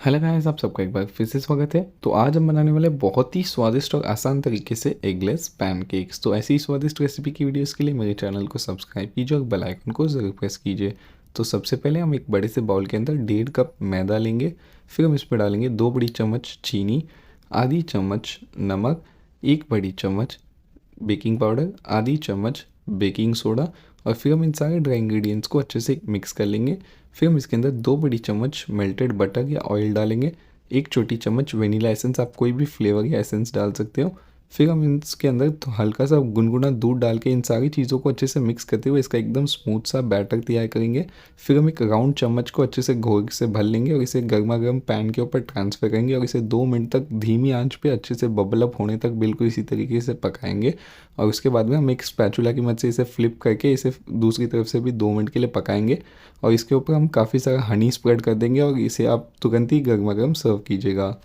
Hello guys, आप सबका एक बार फिर से स्वागत है। तो आज हम बनाने वाले बहुत ही स्वादिष्ट और आसान तरीके से एगलेस पैनकेक्स। तो ऐसी ही स्वादिष्ट रेसिपी की वीडियोस के लिए मेरे चैनल को सब्सक्राइब कीजिए और बेल आइकन को ज़रूर प्रेस कीजिए। तो सबसे पहले हम एक बड़े से बाउल के अंदर 1.5 कप मैदा लेंगे। फिर हम इसमें डालेंगे 2 बड़ी चम्मच चीनी, आधी चम्मच नमक, 1 बड़ी चम्मच बेकिंग पाउडर, आधी चम्मच बेकिंग सोडा। और फिर हम इन सारे ड्राई इंग्रेडिएंट्स को अच्छे से मिक्स कर लेंगे। फिर हम इसके अंदर 2 बड़ी चम्मच मेल्टेड बटर या ऑयल डालेंगे, 1 छोटी चम्मच वेनिला एसेंस, आप कोई भी फ्लेवर या एसेंस डाल सकते हो। फिर हम इसके अंदर तो हल्का सा गुनगुना दूध डाल के इन सारी चीज़ों को अच्छे से मिक्स करते हुए इसका एकदम स्मूथ सा बैटर तैयार करेंगे। फिर हम एक राउंड चम्मच को अच्छे से घोल से भर लेंगे और इसे गर्मा गर्म पैन के ऊपर ट्रांसफ़र करेंगे और इसे 2 मिनट तक धीमी आंच पे अच्छे से बबल अप होने तक बिल्कुल इसी तरीके से पकाएंगे। और उसके बाद में हम एक स्पैचुला की मदद से इसे फ्लिप करके इसे दूसरी तरफ से भी 2 मिनट के लिए पकाएंगे। और इसके ऊपर हम काफ़ी सारा हनी स्प्रेड कर देंगे और इसे आप तुरंत ही गर्मा गर्म सर्व कीजिएगा।